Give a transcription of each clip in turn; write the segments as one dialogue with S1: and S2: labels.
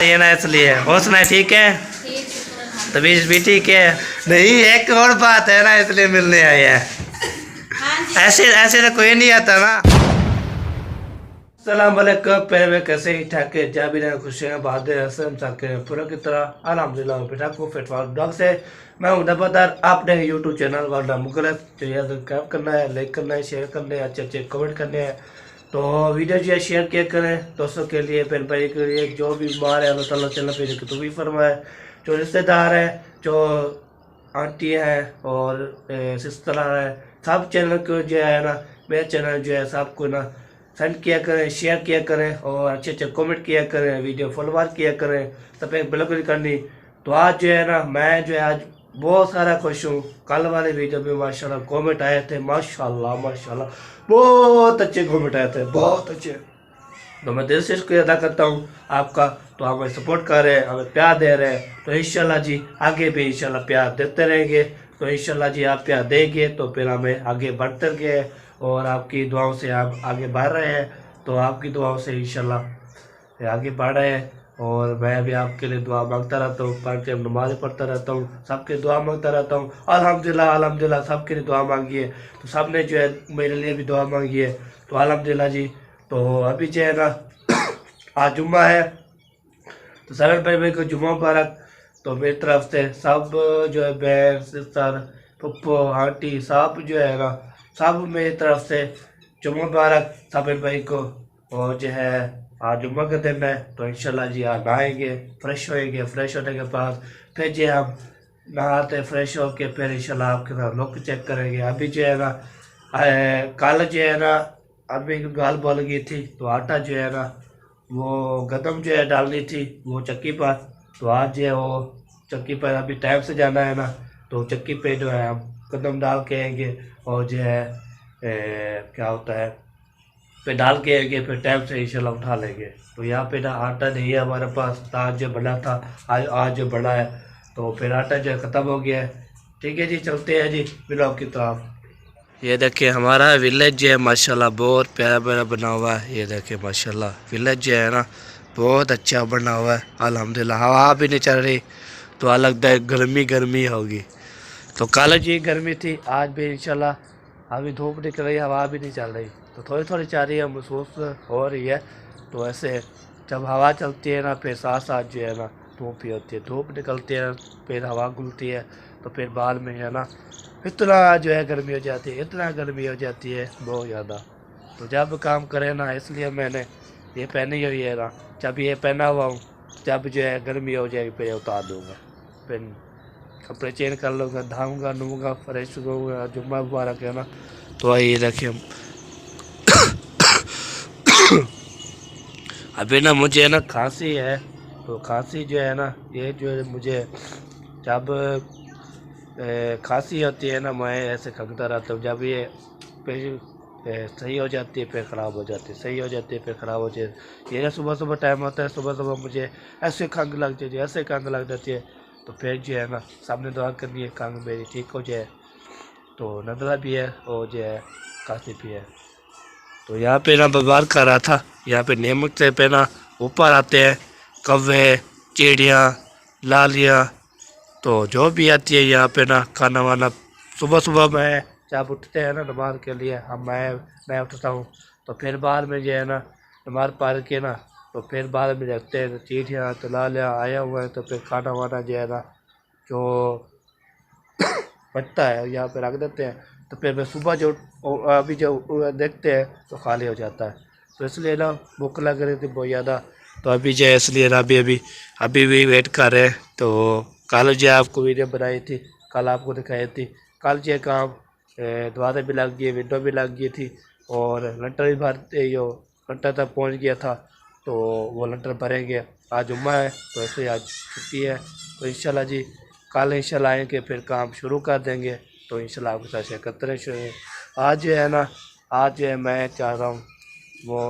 S1: ये ना इसलिए हौसला ठीक है, तबीयत भी ठीक है। नहीं एक और बात है ना, इसलिए मिलने आए हैं। ऐसे ऐसे तो कोई नहीं आता ना। सलाम वालेकुम, पहले में कैसे ही ठाक है जा भी खुशियाँ बाद पूरा की तरह अल्हम्दुलिल्लाह फिट को फिटफाट ब्लॉग से मैं हूं नवादार अपने यूट्यूब चैनल वाला मुगलत। तो यार सब्सक्राइब करना है, लाइक करना है, शेयर करना है, अच्छे अच्छे कमेंट करने हैं। तो वीडियो जो है शेयर किया करें दोस्तों के लिए, बहन भाई के लिए। जो भी बीमार है अल्लाह ताला चैनल पे तो भी फरमाए, जो रिश्तेदार है, जो आंटी है और सिस्टर है, सब चैनल को जो है ना, मेरा चैनल जो है सबको ना सेंड किया करें, शेयर किया करें और अच्छे अच्छे कमेंट किया करें, वीडियो फॉलोवर किया करें, सब एक बिल्कुल करनी। तो आज जो है ना मैं जो है आज बहुत सारा खुश हूँ। कल वाले वीडियो में माशाल्लाह कमेंट आए थे, माशाल्लाह माशाल्लाह बहुत अच्छे कमेंट आए थे, बहुत अच्छे। तो मैं दिल से शुक्रिया अदा करता हूँ आपका। तो आप हमें सपोर्ट कर रहे हैं, हमें प्यार दे रहे हैं, तो इंशाल्लाह जी आगे भी इंशाल्लाह प्यार देते रहेंगे। तो इंशाल्लाह जी आप प्यार देंगे तो फिर हमें आगे बढ़ते गए और आपकी दुआओं से आप आगे बढ़ रहे हैं। तो आपकी दुआओं से इंशाल्लाह आगे बढ़ रहे हैं और मैं भी आपके लिए दुआ मांगता रहता हूँ, 5 टाइम नमाज़ पढ़ता रहता हूँ, सबके दुआ मांगता रहता हूँ। अल्हम्दुलिल्लाह अल्हम्दुलिल्लाह सबके लिए दुआ मांगी है, तो सब ने जो है मेरे लिए भी दुआ मांगी है। तो अल्हम्दुलिल्लाह जी। तो अभी जो है ना आज जुम्मा है, तो सारे भाई को जुम्मा मुबारक। तो मेरी तरफ से सब जो है बहन सिस्टर पप्पो आंटी सब जो है ना, सब मेरी तरफ से जुम्मा मुबारक सब भाई को। और जो है आज जुम्मा का दिन है, तो इंशाल्लाह जी आज नहाएंगे, फ्रेश होएंगे, फ्रेश होने के बाद फिर जो हम नहाते फ्रेश होके फिर इंशाल्लाह आपके साथ लुक चेक करेंगे। अभी जो है ना कल जो है ना अभी गाल बोल गई थी, तो आटा जो है ना वो गदम जो है डालनी थी वो चक्की पर। तो आज जो है वो चक्की पर अभी टाइम से जाना है ना, तो चक्की पे जो है हम कदम डाल के आएंगे और जो है क्या होता है पे डाल के आएंगे, फिर टाइम से इंशाल्लाह उठा लेंगे। तो यहाँ पे ना आटा नहीं है हमारे पास, आज जो बना था आज जो बना है, तो फिर आटा जो है ख़त्म हो गया है। ठीक है जी, चलते हैं जी ब्लॉग की तरफ। ये देखिए हमारा विलेज जो है माशाल्लाह बहुत प्यारा प्यारा बना हुआ है। ये देखिए माशाल्लाह विलेज जो है ना बहुत अच्छा बना हुआ है अल्हम्दुलिल्लाह। हवा भी नहीं चल रही, तो अलग लगता है गर्मी गर्मी होगी। तो कल जी गर्मी थी, आज भी इंशाल्लाह अभी धूप निकल रही है, हवा भी नहीं चल रही, तो थोड़ी थोड़ी चल रही है, महसूस हो रही है। तो ऐसे जब हवा चलती है ना फिर साथ साथ जो है ना धूप भी होती है, धूप निकलती है फिर हवा घुलती है, तो फिर बाद में है ना इतना जो है गर्मी हो जाती है, इतना गर्मी हो जाती है बहुत ज़्यादा। तो जब काम करें ना, इसलिए मैंने ये पहनी हुई है ना, जब ये पहना हुआ हूँ, जब जो है गर्मी हो जाएगी फिर उतार दूँगा, फिर कपड़े चेंज कर लूँगा, नहाऊँगा नूँगा फ्रेश होऊंगा, जुम्मा मुबारक है ना। तो ये देखिए अभी ना मुझे है ना खांसी है, तो खांसी जो है ना ये जो है मुझे जब खांसी होती है ना मैं ऐसे खंगता रहता हूँ। जब ये सही हो जाती है फिर ख़राब हो जाती है, सही हो जाती है फिर ख़राब हो जाती है। ये ना सुबह सुबह टाइम होता है, सुबह सुबह मुझे ऐसे खंग लग जाती है, ऐसे खंग लग जाती है, तो फिर जो है ना सामने दुआ करनी है खंग मेरी ठीक हो जाए। तो नजला भी है और जो है खांसी भी है। तो यहाँ पे ना बाजार कर रहा था, यहाँ पे नेमक से पे ना ऊपर आते हैं कौवे चिड़ियाँ लालियाँ, तो जो भी आती है यहाँ पे ना खाना वाना। सुबह सुबह मैं जब उठते हैं ना नमाज के लिए मैं उठता हूँ, तो फिर बाद में जो है ना नमाज पढ़ के ना, तो फिर बाद में देखते हैं चिड़ियाँ तो लालियाँ आया हुआ है, तो फिर खाना वाना जो है ना जो बचता है यहाँ पे रख देते हैं। तो फिर मैं सुबह जो अभी जो देखते हैं तो खाली हो जाता है, तो इसलिए ना भूख लग रही थी बहुत ज़्यादा। तो अभी जो है इसलिए ना अभी भी वेट कर रहे हैं। तो कल जो आपको वीडियो बनाई थी, कल आपको दिखाई थी, कल जो काम दरवाज़े भी लग गए, विंडो भी लग गई थी और लंटर भी भरते यो लंटर तक पहुंच गया था, तो वो लंटर भरेंगे। आज जुम्मा है तो ऐसे आज छुट्टी है, तो इंशाल्लाह जी कल इंशाल्लाह आएंगे फिर काम शुरू कर देंगे। तो इंशाल्लाह आपके साथ शेयर करते रहे। आज जो है ना आज जो है मैं चाह रहा हूँ वो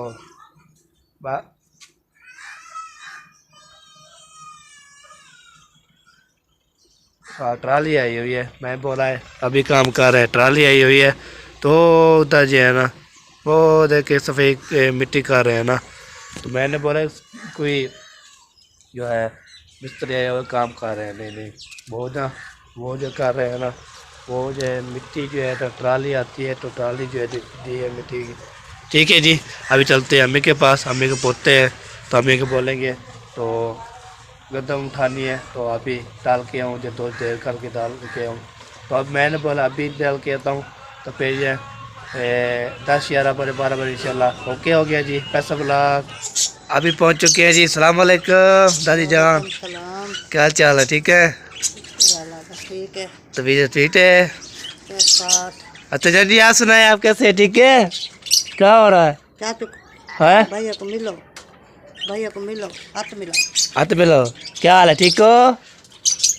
S1: हाँ ट्राली आई हुई है, मैं बोला है अभी काम कर रहा है, ट्राली आई हुई है। तो उधर जो है ना वो देखे सफ़ेद मिट्टी कर रहे हैं ना, तो मैंने बोला कोई जो है मिस्त्री है वो काम कर रहे हैं। नहीं नहीं वो जो कर रहे हैं ना, वो जो है मिट्टी जो है तो ट्राली आती है, तो ट्राली जो है दी है मिट्टी की। ठीक है जी, अभी चलते हैं अम्मी के पास। अम्मी के पोते हैं तो अम्मी को बोलेंगे तो गंदम उठानी है, तो अभी डाल के आऊँ, जो 2 देर करके डाल के आऊँ। तो अब मैंने बोला अभी डाल के आता हूँ, तो फिर ये 10-11 बजे 12 बजे इंशाल्लाह ओके हो गया जी। पैसा बुला अभी पहुँच चुके हैं जी। सलाम वालेकुम दादी जान, क्या हाल चाल है? ठीक है,
S2: ठीक है।
S1: तबीयत ठीक है? अच्छा जल्दी आप सुनाए, आप कैसे हैं? ठीक है, क्या हो रहा है?
S2: क्या तू
S1: है
S2: भैया को मिलो, भैया को मिलो, हाथ मिलो।
S1: हाथ मिलो, क्या हाल है? ठीक हो?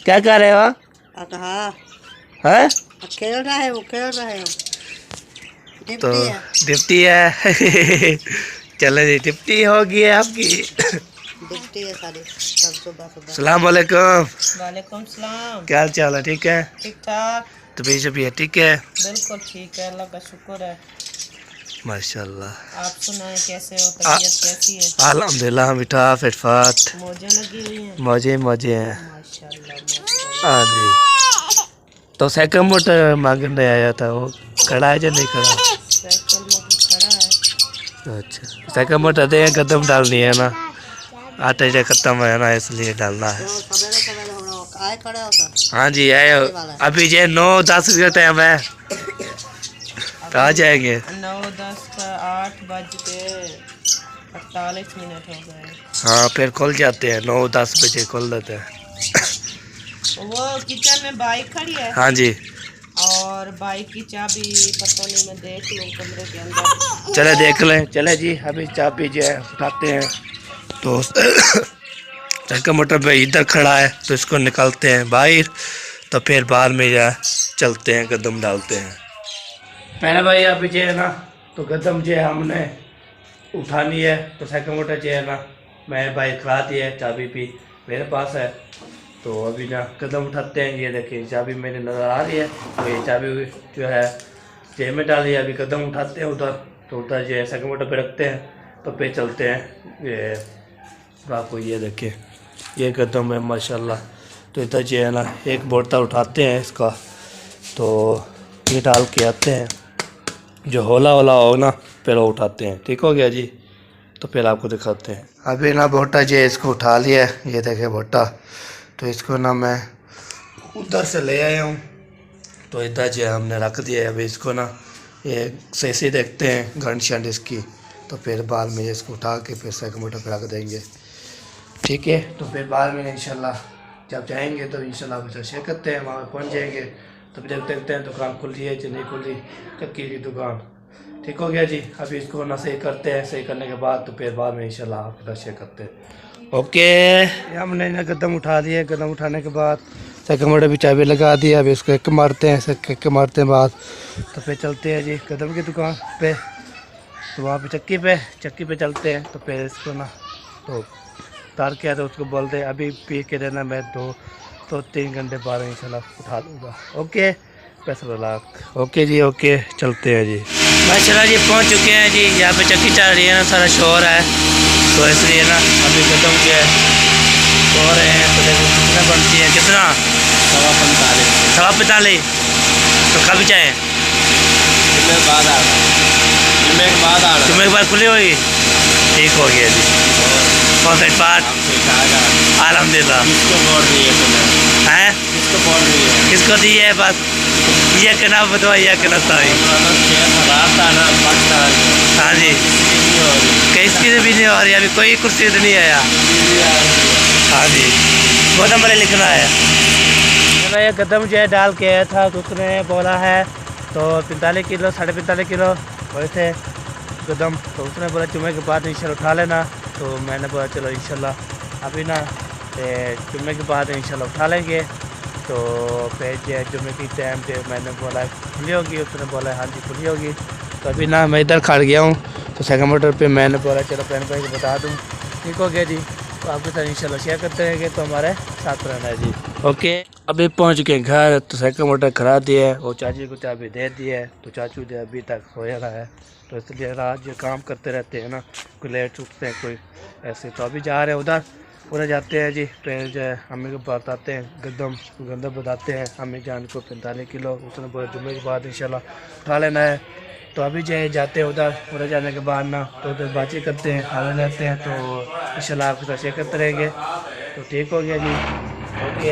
S1: क्या कर रहे हो?
S2: हाँ
S1: हैं?
S2: खेल रहा है, वो खेल रहा है।
S1: तो
S2: डिप्टी है,
S1: डिप्टी है चलो जी, डिप्टी होगी आपकी।
S2: डिप्टी है सारी सब सुबह सुबह।
S1: सलाम वालेकुम।
S2: वालेकुम सलाम।
S1: क्या हाल चाल है? ठीक है,
S2: ठीक ठाक,
S1: तबीयत भी है? ठीक है,
S2: बिल्कुल ठीक है, अल्लाह का शुक्र है।
S1: माशाल्लाह।
S2: आप सुनाएं कैसे हो, तबीयत कैसी है?
S1: अल्हम्दुलिल्लाह, मिठा फिटफाट,
S2: मौजें लगी हुई हैं?
S1: मौजे मौजे हैं।
S2: माशाल्लाह माशाल्लाह।
S1: हाँ जी, तो सेकंड मोटर मांगने आया था, वो खड़ा है या नहीं खड़ा?
S2: साइकिल मोटर खड़ा है।
S1: अच्छा, सेकंड मोटर दे, कदम डालनी है ना, आटे जो खत्म है ना, इसलिए डालना है।
S2: तो सवेरे सवेरे होना आए खड़े होता।
S1: हाँ जी आए, अभी जे 9-10 का टाइम है, तो आ जाएंगे।
S2: 9-10 का 8 बज के 48 मिनट हो गए।
S1: हाँ फिर खुल जाते हैं, 9-10 बजे खुल देते हैं।
S2: वो किचन में बाइक खड़ी है
S1: हाँ जी,
S2: और बाइक की चाबी पता नहीं, मैं देख लूँ कमरे के अंदर।
S1: चले देख लें। चले जी, अभी चाबी जो है उठाते हैं। तो सेकंड मोटर पे इधर खड़ा है, तो इसको निकालते हैं बाहर, तो फिर बाद में जो है चलते हैं, कदम डालते हैं। पहले भाई अभी जो है ना, तो कदम जो है हमने उठानी है, तो सेकंड मोटर जो है ना मैं भाई खड़ा दिया है, चाबी भी मेरे पास है। तो अभी ना कदम उठाते हैं। ये देखिए चाबी मेरी नज़र आ रही है, तो ये चाबी जो है जेब में डाली है। अभी कदम उठाते हैं उधर, तो उधर जो है सेकंड मोटर पे रखते हैं, तो पे चलते हैं। ये आपको ये देखिए ये कदम है माशाल्लाह। तो इधर जो है ना एक बोर्ता उठाते हैं इसका, तो ये डाल के आते हैं, जो होला हो ना फिर वो उठाते हैं। ठीक हो गया जी, तो फिर आपको दिखाते हैं। अभी ना बोटा जो है इसको उठा लिया है, ये देखे बोटा, तो इसको ना मैं उधर से ले आया हूँ, तो इधर जो है हमने रख दिया है। अभी इसको ना ये सही से देखते हैं घंट शंट इसकी, तो फिर बाद में इसको उठा के फिर सेकंड मोटर पर रख देंगे। ठीक है, तो फिर बाद में इंशाल्लाह जब जाएंगे तो इंशाल्लाह आप शेयर करते हैं, वहाँ पर पहुँच जाएंगे, तब जब देखते हैं दुकान खुल रही है कि नहीं खुल रही, चक्की की दुकान। ठीक हो गया जी, अभी इसको ना सही करते हैं, सही करने के बाद तो फिर बाद में इंशाल्लाह आपको शेयर करते हैं। ओके, हमने ना कदम उठा दिए। कदम उठाने के बाद सेकंड मोटर भी चाबी लगा दी। अभी इसको एक मारते हैं, एक मारते हैं बाद, तो फिर चलते हैं जी कदम की दुकान पे। तो वहाँ पे चक्की पे चलते हैं, तो फिर इसको ना तो तार किया तो उसको बोलते हैं अभी पी के देना, मैं 2-3 घंटे बाद इंशाल्लाह उठा लूँगा। ओके, पैसा लाख। ओके जी, ओके चलते हैं जी। माशाल्लाह जी पहुंच चुके हैं जी। यहाँ पे चक्की चल रही है ना, सारा शोर है, तो इसलिए ना अभी कदम के सो रहे हैं। तो देखो कितना बनती है, कितना 45। तो कब जाए? जुम्मे के बाद खुली हुई। ठीक हो गया जी, बहुत बात अलहमदिल्ला है। किसको दी है? बस ये कहना बताओ, ये कहना सही। हाँ जी, किसकी से भी नहीं हो रही, अभी कोई कुर्सी तो नहीं आया। हाँ जी, बहुत नंबर लिखना है। मैं ये कदम जो है डाल के आया था, तो उसने बोला है तो 45 किलो 45.5 किलो वही थे कदम। तो उसने बोला जुम्मे के बाद इंशाल्लाह उठा लेना। तो मैंने बोला चलो इंशाल्लाह अभी ना जुम्मे के बाद इंशाल्लाह उठा लेंगे। तो फिर जो जुम्मे की टाइम पे मैंने बोला खुली होगी, उसने बोला हाँ जी खुली होगी। तो अभी ना मैं इधर खड़ गया हूँ, तो सेकंड मोटर पे मैंने बोला चलो पहन भाई को बता दूँ। ठीक हो गया जी, तो आपके साथ इंशाल्लाह शेयर करते रहेंगे, तो हमारे साथ रहना है जी। ओके, अभी पहुँच गए घर, तो सेकंड मोटर करा दिया है और चाची को चाबी दे दी है। तो चाचू जो अभी तक सोया रहा है, तो इसलिए रात जो काम करते रहते हैं ना, कोई लेट उठते हैं कोई ऐसे। तो अभी जा रहे हैं उधर, उधर जाते हैं जी। फिर जो है अम्मी को बताते हैं गंदम बताते हैं अम्मी जान को 45 किलो उसने पूरे जुम्मे के बाद इंशाल्लाह उठा लेना है। तो अभी जो है जाते हैं उधर जाने के बाद ना तो उधर बातचीत करते हैं, खाना लेते हैं, तो इंशाल्लाह आपके साथ शेयर करते रहेंगे। तो ठीक हो गया जी। ओके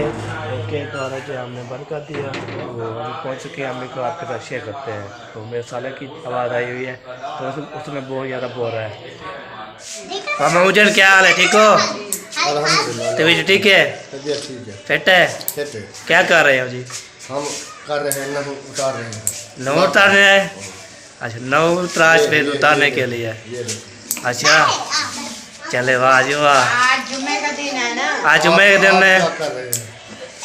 S1: तो और जो हमने बंद कर दिया, तो अभी पहुँच चुके हैं, अम्मी को आपके साथ शेयर करते हैं। तो मेरे साले की आवाज़ आई हुई है तो उसमें बहुत ज़्यादा बोल रहा है। मामा मुझे क्या हाल है, ठीक हो? तबीयत ठीक है?
S3: तबीयत ठीक है,
S1: फिट है?
S3: फिट है।
S1: क्या कर रहे हो जी?
S3: हम कर रहे हैं, नमक उतार रहे हैं।
S1: नौ उतार रहे हैं? अच्छा, नौ त्राश पे उतारने के लिए।
S3: ये देखो।
S1: अच्छा चले वाह जी वाह।
S2: आज जुम्मे का दिन है ना।
S1: आज जुम्मे के दिन
S3: आप
S1: में
S3: क्या कर रहे हैं?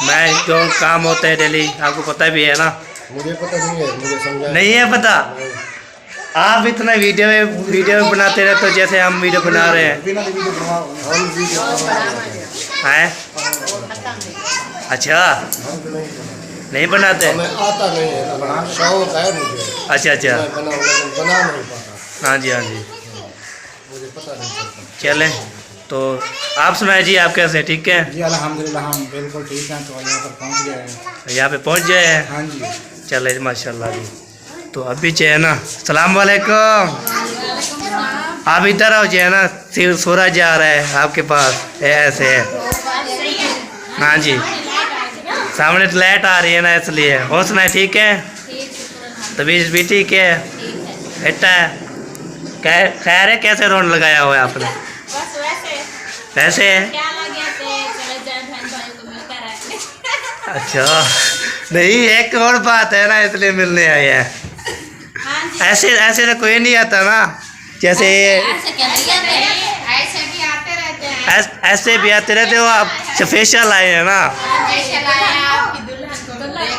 S1: मैं जो काम होते हैं डेली आपको पता भी है ना।
S3: मुझे पता नहीं है, मुझे समझा
S1: नहीं है पता? आप इतना वीडियो बनाते रहते हो जैसे हम वीडियो बना रहे हैं।
S3: हम वीडियो
S1: हैं? अच्छा नहीं बनाते?
S3: हमें आता नहीं है, शौक है मुझे।
S1: अच्छा
S3: मैं बनाऊं, लेकिन बना नहीं पाता।
S1: हाँ जी
S3: मुझे पता नहीं चलता।
S1: चलें तो आप सुनाए जी, आप कैसे, ठीक है?
S4: जी अल्हम्दुलिल्लाह हम बिल्कुल ठीक हैं। तो यहाँ पर पहुँच गए हैं।
S1: यहाँ पे पहुँच गए हैं?
S4: हाँ जी।
S1: चले माशाल्लाह जी। तो अभी जो है ना, सलाम वालेकुम। आप इधर आओ जो है ना, सूरज जा रहा है आपके पास ऐसे है। हाँ जी सामने तो लाइट आ रही है ना, इसलिए। हो सुनाए ठीक है? तबीयत भी ठीक है? बेटा खैर है? कैसे रोड लगाया हुआ है आपने?
S5: बस वैसे
S1: वैसे है?
S5: क्या लगे थे, चले जाए बहन भाइयों को मिलकर आए।
S1: अच्छा नहीं, एक और बात है ना, इसलिए मिलने आए हैं।
S5: हाँ जी।
S1: ऐसे तो कोई नहीं आता ना, जैसे
S5: ऐसे क्या नहीं आते हैं? ऐसे भी आते रहते हैं।
S1: ऐसे भी आते रहते हो आप, स्पेशल आए हैं ना।
S5: स्पेशल आए हैं आपकी दुल्हन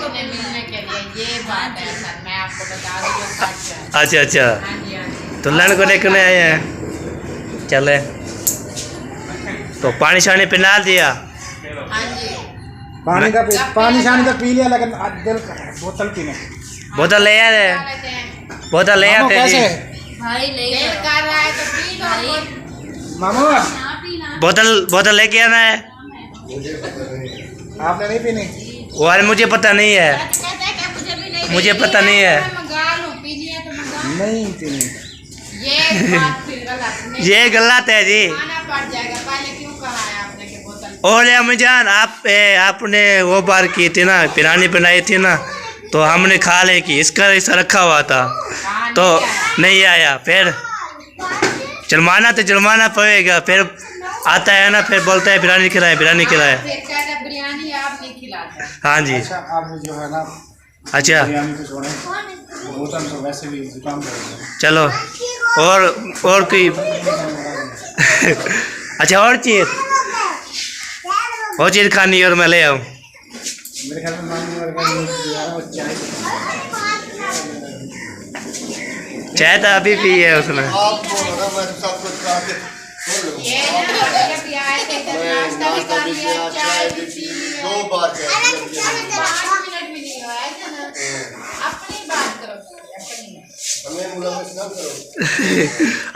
S5: को देखने मिलने के लिए। ये बात है सर, मैं आपको बता दूं जो सच है।
S1: अच्छा
S5: हाँ जी, हाँ जी।
S1: दुल्हन को देखने आए हैं। चले तो पानी शानी पिला दिया?
S5: हाँ जी।
S4: पानी शानी तो पी लिया, लेकिन आज दिल का है बोतल पीने।
S1: बोतल ले आते? बोतल ले आते
S4: कैसे
S1: जी।
S5: भाई नहीं दिल कर रहा है तो पी लो।
S4: मामू
S1: बोतल लेके आना है।
S4: आपने नहीं पीनी?
S1: वो अरे मुझे पता नहीं है,
S5: कहते हैं कि मुझे भी नहीं
S1: मुझे पता नहीं है।
S5: मंगा लूं, पीनी है तो मंगा।
S4: नहीं पीनी।
S5: ये बात फिर गलत।
S1: ये गलत है जी।
S5: खाना पड़ जाएगा। पहले क्यों कहा है आपने कि बोतल?
S1: और अम्मीजान आपने वो बार की थी ना, पिरानी बनाई थी ना, तो हमने खा ले की, इसका ऐसा रखा हुआ था तो नहीं आया। फिर जुर्माना पड़ेगा। फिर आता है ना, फिर बोलता है बिरयानी खिलाए।
S5: फिर कहता है बिरयानी आप नहीं खिलाते।
S1: हाँ जी।
S4: अच्छा आप जो है ना
S1: अच्छा
S4: बिरयानी को छोड़ें, बोतल तो वैसे भी जुकाम करेगा।
S1: चलो और कोई अच्छा और चीज़ खानी है और मैं ले आऊँ।
S4: मेरे ख्याल में मांगने वाला चाय
S1: चाय तो अभी पी है उसने।
S3: आप बोलो ना, मैं सब कुछ खा के बोल लूँ।
S5: ये ना जब भी आए थे तो
S3: मैं
S5: नाश्ता भी
S3: नाश्ता
S5: कर
S3: भी
S5: लिया,
S3: किया,
S5: चाय
S3: चाय
S5: भी
S3: भी
S5: पी
S3: पी,
S5: लिया।
S3: 2 बार चाय पी।
S5: 5 मिनट भी नहीं हुआ है ना। अपनी बात करो, अपनी।
S3: हमें मुलाकात ना करो।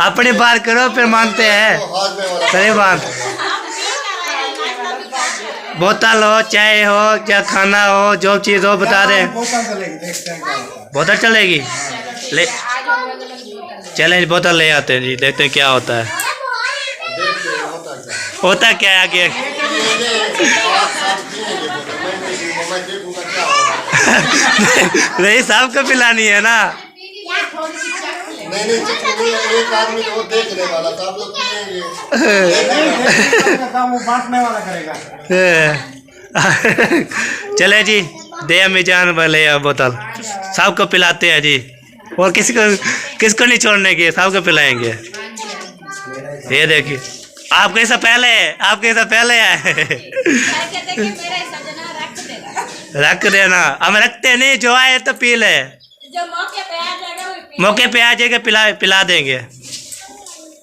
S1: अपनी बात करो फिर मानते हैं।
S3: तो हाथ में वाला
S1: सही बात। बोतल हो, चाय हो, क्या खाना हो, जो चीज़ हो बता दें।
S4: बोतल चलेगी, देखते हैं क्या होता है।
S1: बोतल चलेगी? ले
S5: आज हम अलग अलग बोतल।
S1: चलें बोतल ले आते हैं जी, देखते हैं क्या होता है।
S3: देखते हैं होता क्या है।
S1: होता क्या है आगे?
S3: आप सब पिएंगे बोतल, मैं नहीं पीऊंगा, मैं देखूंगा क्या होगा।
S1: नहीं सबको पिलानी है ना।
S5: पीनी है, थोड़ी सी चख ले।
S3: नहीं चक्कर नहीं, एक आदमी वो देखने वाला था, आप लोग पिएंगे।
S4: वो बांटने वाला करेगा।
S1: चले जी, दे अम्मी जान ले आओ बोतल, सबको पिलाते हैं जी। और किसको नहीं छोड़ने की, सबको पिलाएंगे। ये देखिए आपके से पहले है।
S5: कहते कि मेरा सजना रख देगा।
S1: रख देना, हम रखते नहीं, जो आए तो पी ले।
S5: जो मौके पे आ जाएगा वो पी।
S1: मौके पे आ जाएगा, पिला देंगे।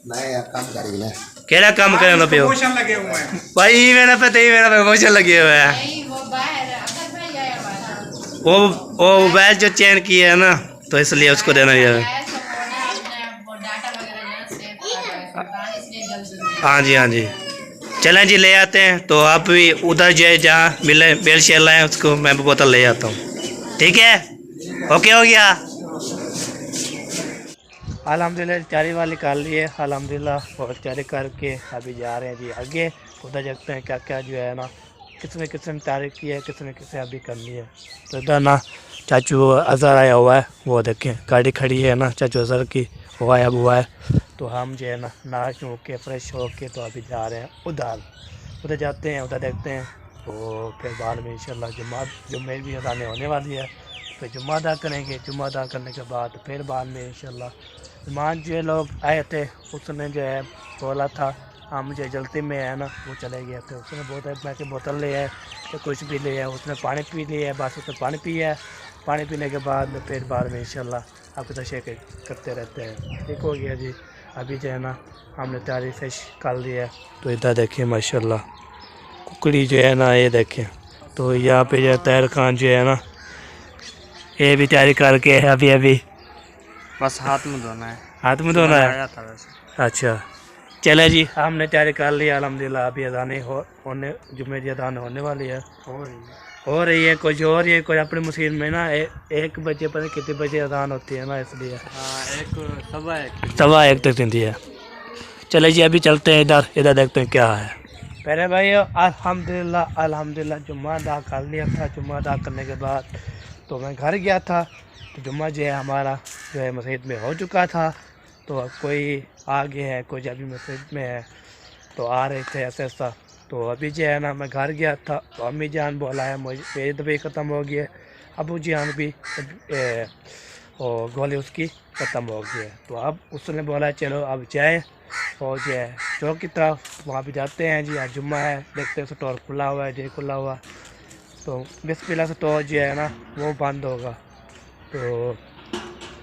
S3: नहीं यार, काम करेंगे।
S1: केड़ा काम करें ना पियो
S4: प्रमोशन लगे हुए हैं।
S1: भाई, मेरा पता ही, मेरा प्रमोशन लगे हुए है।
S5: नहीं, वो बाहर अगर भाई आया हुआ था।
S1: वो मोबाइल जो चेंज किया है ना, तो इसलिए उसको देना है।
S5: आया तो वो डाटा वगैरह जो है सेव कर रहा है, इसलिए जल्दी।
S1: हाँ जी चलें जी ले आते हैं। तो आप भी उधर जो है जहाँ बेल शेल है उसको मैं बोतल ले आता हूँ। ठीक है, ओके हो गया। अल्हम्दुलिल्लाह तैयारी वाली निकाल ली है अल्हम्दुलिल्लाह, और तैयारी करके अभी जा रहे हैं जी आगे। उधर देखते हैं क्या क्या जो है ना किसने तैयारी की है, किसने अभी करनी है। तो इधर ना चाचू अज़हर आया हुआ है, वो देखें गाड़ी खड़ी है ना चाचू अज़हर की, वो आया हुआ है। तो हम जो है ना के फ्रेश होके तो अभी जा रहे हैं उधर जाते हैं, उधर देखते हैं। तो फिर बाद में इंशाल्लाह जुम्मे भी अदाने होने वाली है, फिर जुम्मा अदा करेंगे। जुम्मा अदा करने के बाद फिर बाद में इंशाल्लाह मेहमान जो लोग आए थे उसने जो है बोला था हम मुझे जल्दी में है ना वो चले गए थे। उसने बोतल ले है तो कुछ भी ले है, उसने पानी पी लिया है, बस उसने पानी पिया है। पानी पीने के बाद फिर बाद में इंशाल्लाह आपके साथ शेयर करते रहते हैं। ठीक हो गया जी। अभी जो है ना हमने तैयारी फिश कर ली है। तो इधर देखिए माशाल्लाह कुकड़ी जो है ना ये देखें। तो यहाँ पे जो तैर खान जो है ना ये भी तैयारी करके है अभी
S6: बस हाथ में धोना है।
S1: हाथ में धोना है। अच्छा चले जी, हमने तैयारी कर ली अल्हम्दुलिल्लाह। अभी अदानी होने जुम्मे की अदान होने वाली है, हो रही है। कुछ और ये कोई अपने मुस्लिम में ना 1 बजे पता कितने बजे अदान होती है ना, इसलिए 1:15 तक देती है। चले जी अभी चलते हैं इधर देखते हैं क्या है। पहले भाई अल्हम्दुलिल्लाह जुम्मा अदा कर लिया था। जुम्मा अदा करने के बाद तो मैं घर गया था। तो जुम्मा जो है हमारा जो है मस्जिद में हो चुका था। तो कोई आगे है, कोई अभी मस्जिद में है, तो आ रहे थे ऐसा। तो अभी जो है ना मैं घर गया था, तो अम्मी जान बोला है मुझे मेरी दवाई ख़त्म हो गई है, अबू जान भी और गोली उसकी ख़त्म हो गई है। तो अब उसने बोला चलो अब जाए और जो है चौक की तरफ वहाँ भी जाते हैं जी। आज जुम्मा है, देखते हैं स्टोर खुला हुआ है, डे खुला हुआ। तो बिस्मिल्लाह स्टोर जो है ना वो बंद होगा। तो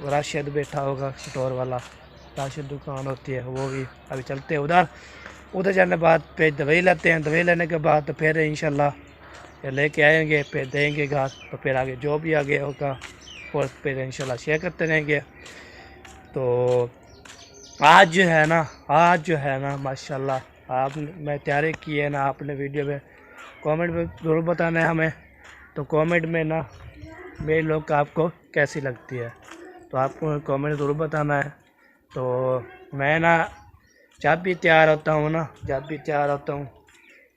S1: राशिद बैठा होगा स्टोर वाला, राशिद दुकान होती है वो भी। अभी चलते हैं उधर जाने बाद फिर दवाई लेते हैं। दवाई लेने के बाद तो फिर इंशाल्लाह लेके आएंगे, फिर देंगे घास। तो फिर आगे जो भी आगे होगा और फिर इंशाल्लाह शेयर करते रहेंगे। तो आज जो है ना माशाल्लाह आप मैं तैयारी की है ना, आपने वीडियो में कमेंट में ज़रूर बताना है हमें। तो कमेंट में ना मेरे लोग आपको कैसी लगती है तो आपको कमेंट ज़रूर बताना है। तो मैं ना जब भी तैयार होता हूँ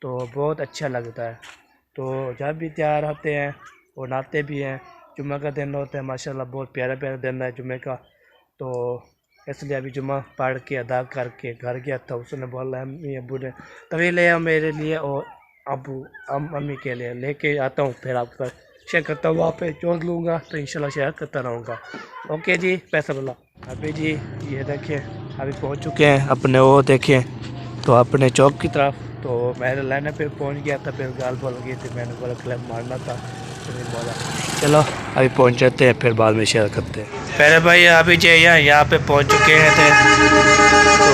S1: तो बहुत अच्छा लगता है। तो जब भी तैयार होते हैं और नहाते भी हैं, जुम्मे का दिन होता है माशाल्लाह, बहुत प्यारा दिन है जुम्मे का। तो इसलिए अभी जुम्मा पढ़ के अदा करके घर गया था। उसने बोला अम्मी अबू ने तभी ले आओ मेरे लिए और अम्मी के लिए लेके आता हूँ, फिर आपके साथ शेयर करता हूँ। वहाँ पे चोट लूँगा तो इंशाल्लाह शेयर करता रहूँगा। ओके जी, पैसा बोला। अभी जी ये देखिए अभी पहुँच चुके हैं अपने वो देखें तो अपने चौक की तरफ। तो मैंने लाइन पे पहुँच गया था, फिर गाल बोल गई थी, मैंने बोला क्लब मारना था तो नहीं बोला। चलो अभी पहुँच जाते हैं, फिर बाद में शेयर करते हैं। पहले भाई अभी जो यहाँ पे पहुँच चुके हैं थे। तो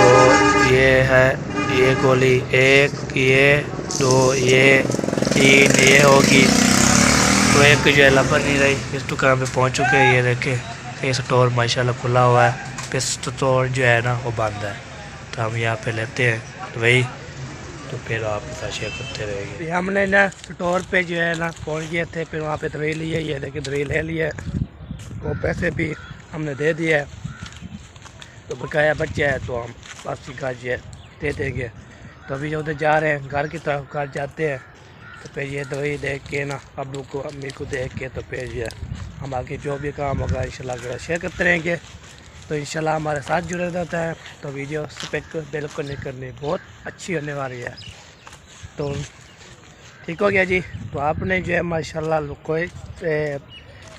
S1: ये है ये गोली 1, ये 2, ये 3, ये होगी। तो एक जो है लंबा नहीं रही, इस दुकान पे पहुंच चुके हैं। ये देखें ये स्टोर माशाल्लाह खुला हुआ है, फिर स्टोर जो है ना वो बंद है। तो हम यहाँ पे लेते हैं तो वही, तो फिर आपके साथ शेयर करते रहेंगे। हमने ना स्टोर पे जो है ना पहुँच गए थे, फिर वहाँ पे दवाई ली है। ये देखिए दवाई ले ली है, वो पैसे भी हमने दे दिए है। तो बकाया बच्चा है तो हम बाकी का जो है दे देंगे। तो अभी जो उधर जा रहे हैं घर की तरफ, घर जाते हैं। तो फिर ये दवाई देख के ना अब्बू को अम्मी को देख के तो फिर ये हम आगे जो भी काम होगा इंशाल्लाह शेयर करते रहेंगे। तो इंशाल्लाह हमारे साथ जुड़े रहता है। तो वीडियो सब्सक्राइब बिल्कुल नहीं करनी, बहुत अच्छी होने वाली है। तो ठीक हो गया जी। तो आपने जो है माशाल्लाह कोई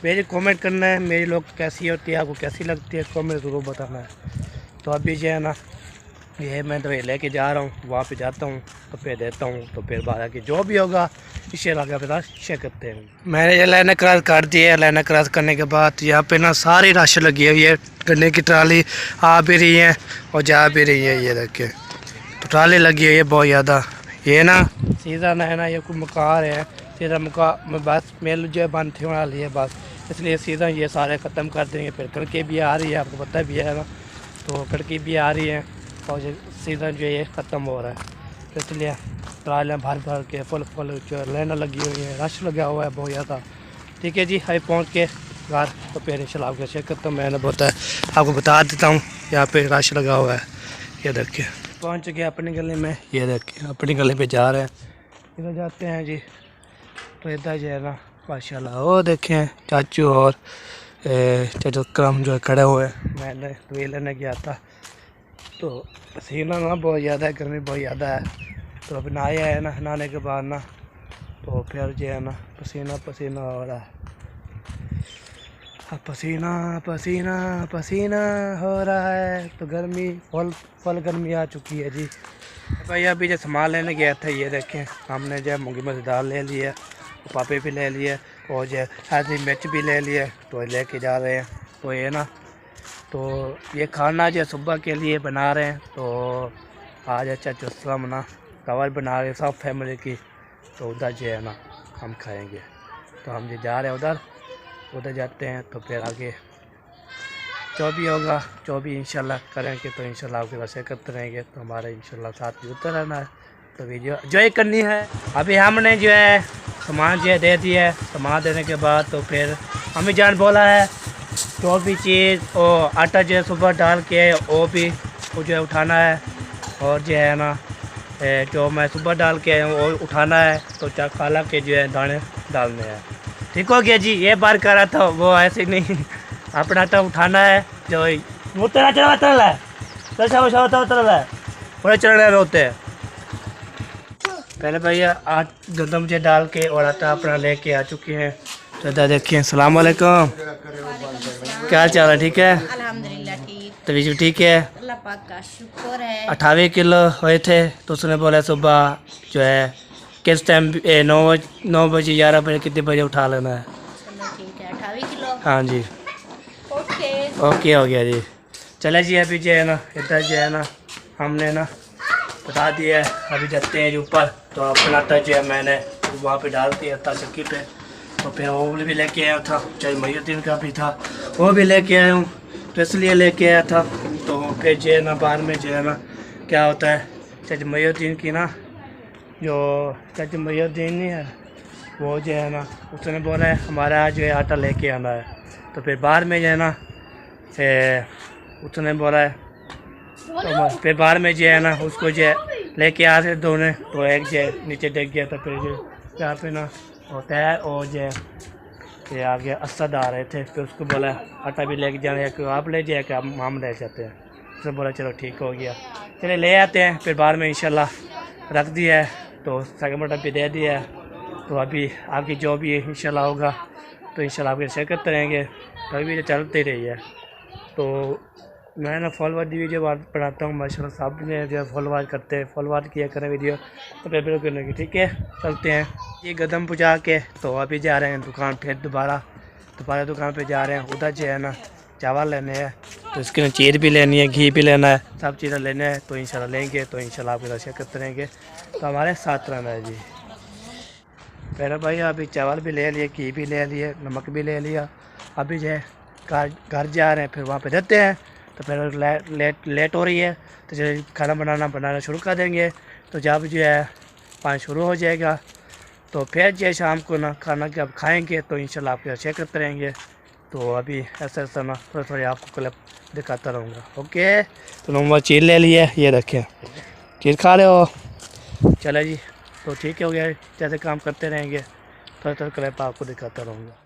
S1: मेरी कमेंट करना है, मेरी लोग कैसी होती है, आपको कैसी लगती है कमेंट ज़रूर बताना है। तो अभी जो है ना ये मैं दवाई लेके जा रहा हूँ, वहाँ पे जाता हूँ तो फिर देता हूँ। तो फिर बाद आके जो भी होगा इंशाल्लाह के साथ शेयर करते हैं। मैंने ये लाइन क्रॉस कर दी है। लाइन क्रॉस करने के बाद यहाँ पे ना सारी राशन लगी हुई है, गन्ने की ट्राली आ भी रही है और जा भी रही है। ये देखिए तो ट्राली लगी हुई है बहुत ज़्यादा। ये ना सीज़न है ना, ये कोई मकार है, सीज़न मकार बस मेल जो है बंद होने वाली है बस, इसलिए सीज़न ये सारे ख़त्म कर देंगे। फिर कड़के भी आ रही है, आपको पता भी है ना, तो कड़की भी आ रही है और सीज़न जो है ये ख़त्म हो रहा है। तो इसलिए ट्रालियाँ भर भर के फुल जो लाइनें लगी हुई हैं, रश लगा हुआ है बहुत ज़्यादा। ठीक है जी, अभी पहुँच के घर तो फिर इंशाल्लाह आपको शेयर करता हूँ। मैंने आपको बता देता हूँ यहाँ पे रश लगा हुआ है। ये देखिए पहुँच चुके अपनी गली में, ये देखिए अपनी गली पे जा रहे हैं, इधर जाते हैं जी। तो इधर जो है ना माशाल्लाह वो देखें चाचू और चाचू करम जो खड़े हुए हैं। मैंने तो लेने गया था तो पसीना ना बहुत ज़्यादा है, गर्मी बहुत ज़्यादा है। तो अब नहाया है ना, नहाने के बाद ना तो फिर जो है ना पसीना पसीना हो रहा है, अब पसीना पसीना पसीना हो रहा है। तो गर्मी फुल गर्मी आ चुकी है जी। भाई अभी जो सामान लेने गया था, ये देखें हमने जो मूंगी मसूर दाल ले लिया, पापे भी ले लिए और जो हरी मिर्च भी ले लिए, तो लेके जा रहे हैं। तो ये ना तो ये खाना जो सुबह के लिए बना रहे हैं। तो आज चाचू सलाम ना कवर बना रहे सब फैमिली की, तो उधर जो है ना हम खाएंगे। तो हम जो जा रहे हैं उधर जाते हैं, तो फिर आगे जो भी होगा जो भी इंशाल्लाह करेंगे तो इंशाल्लाह आपके पास शेयर करते रहेंगे। तो हमारे इंशाल्लाह साथ भी उतर रहना है, तो वीडियो एंजॉय करनी है। अभी हमने जो है सामान जो है दे दिया है, सामान देने के बाद तो फिर हमें जान बोला है जो भी चीज़ और आटा जो है सुबह डाल के वो भी वो जो है उठाना है, और जो है ना जो मैं सुबह डाल के वो उठाना है। तो खाला के जो है दाने डालने हैं। ठीक हो गया जी, ये बार कर रहा था वो ऐसे नहीं, अपना आटा उठाना है। जो वो तेरा चला चल रहा है, चल चल रहा है, बड़े चल रहे होते हैं। पहले भैया आज गंदम जो डाल के और आटा अपना लेके आ चुके हैं। तो इधर देखिए, अस्सलाम वालेकुम, क्या हाल चाल है? ठीक है
S2: अल्हम्दुलिल्लाह ठीक,
S1: तबीयत ठीक है?
S2: अल्लाह पाक का शुक्र है।
S1: 28 किलो हुए थे, तो उसने बोला सुबह जो है किस टाइम 9 बजे 11 बजे कितने बजे उठा लेना है।
S2: चलो ठीक है, 28 किलो
S1: हाँ जी,
S2: ओके।
S1: ओके हो गया जी। चले जी, अभी जो है ना इधर जो है ना हमने ना बता दिया है, अभी जाते हैं ऊपर। तो अपना आटा जो है मैंने वहाँ पे डाल दिया था चक्की पे। तो फिर वो भी लेके आया था, चाहे महीउद्दीन का भी था वो भी लेके आया हूँ, तो इसलिए लेके आया था। तो फिर जो है ना बाहर में जो है ना क्या होता है, चाहे महीउद्दीन की ना जो चाचा महीउद्दीन नहीं है वो जो है ना उसने बोला है हमारा जो है आटा लेके आना है। तो फिर बाहर में जो है ना उसने बोला है, तो फिर बाहर में जो है ना उसको जो है लेके आ थे दोनों। तो एक जो है नीचे देख गया था, फिर जो यहाँ पे ना होता है और जो है कि आगे असद आ रहे थे, फिर उसको बोला आटा भी लेके जाना है कि आप ले जाए कि हम ले जाते हैं। उसने बोला चलो ठीक हो गया, चले ले आते हैं। फिर बाहर में इंशाल्लाह रख दिया है, तो सेगमेंट भी दे दिया है। तो अभी आगे जो भी इंशाल्लाह होगा तो इंशाल्लाह आपके शेयर करते रहेंगे। तो अभी वीडियो चलते रही है। तो मैं ना फॉलोवर की वीडियो बनाता हूँ, माशाल्लाह सब ने जो है फॉलोवर करते हैं, फॉलोवर किया करें वीडियो तो पेपर करने की। ठीक है, चलते हैं ये कदम पहुँचा के। तो अभी जा रहे हैं दुकान, फिर दोबारा दुकान पे जा रहे हैं। उधर जो है ना चावल लेने हैं, तो इसके लिए चीर भी लेनी है, घी भी लेना है, सब चीज़ें लेने हैं। तो इंशाल्लाह लेंगे, तो इंशाल्लाह आपके साथ शेयर करते रहेंगे। तो हमारे साथ रहना है जी। पहले भाई अभी चावल भी ले लिए, घी भी ले लिए, नमक भी ले लिया। अभी जो है घर जा रहे हैं, फिर वहाँ पे रहते हैं। तो फिर लेट हो रही है, तो जो खाना बनाना शुरू कर देंगे। तो जब जो है पानी शुरू हो जाएगा तो फिर जो है शाम को ना खाना जब खाएँगे तो इंशाल्लाह आपके साथ शेयर करते रहेंगे। तो अभी ऐसा ना थोड़ी आपको क्लिप दिखाता रहूँगा। ओके, तो नंबर चीर ले लिए, ये रखें चीर खा रहे हो। चले जी, तो ठीक हो गया, जैसे काम करते रहेंगे थोड़ा क्लिप आपको दिखाता रहूँगा।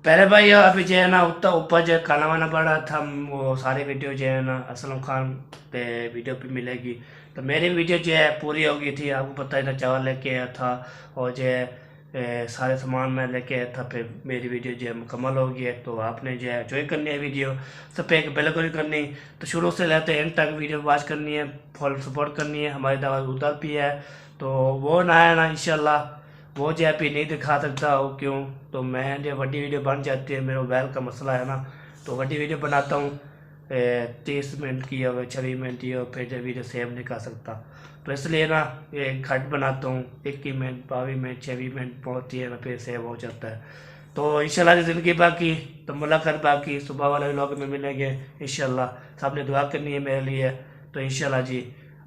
S1: पहले भाई अभी जो है ना ऊपर जो खाना वाना पड़ रहा था, वो सारी वीडियो जो है ना असलम खान पे वीडियो पे मिलेगी। तो मेरी वीडियो जो है पूरी हो गई थी, आपको पता है ना चावल लेके आया था और जो है सारे सामान मैं लेके आया था। फिर मेरी वीडियो जो है मुकम्मल हो गई है। तो आपने जो है एंजॉय करनी है वीडियो, सब पे बिल्कुल करनी, तो शुरू से लेते एंड तक वीडियो वॉच करनी है, फुल सपोर्ट करनी है। हमारी दवा उधर भी है, तो वो ना है ना इंशाल्लाह वो जो है भी नहीं दिखा सकता हो, क्यों तो मैं जो बड़ी वीडियो बन जाती है, मेरे मोबाइल का मसला है ना। तो बड़ी वीडियो बनाता हूँ 30 मिनट की हो, 26 मिनट की हो, फिर जब वीडियो सेव नहीं कर सकता। तो इसलिए ना ये घट बनाता हूँ, 21 मिनट 22 मिनट 26 मिनट पहुँचती है ना, फिर सेव हो जाता है। तो इंशाल्लाह ज़िंदगी बाकी, तो मुलाकात बाकी, सुबह वाले व्लॉग में मिलेंगे इंशाल्लाह। सबने दुआ करनी है मेरे लिए, तो इंशाल्लाह जी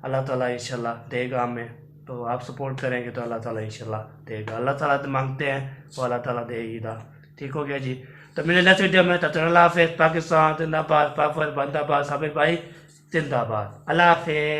S1: अल्लाह ताला इंशाल्लाह देगा हमें। तो आप सपोर्ट करेंगे तो अल्लाह ताला इंशाल्लाह देगा। अल्लाह ताला तो मांगते हैं तो अल्लाह ताला देगा। ठीक हो गया जी। तो मिले नेक्स्ट वीडियो में। तब तक अल्लाह हाफिज़। पाकिस्तान जिंदाबाद, पाक बंदाबाद, साबिर भाई जिंदाबाद। अल्लाह हाफिज़।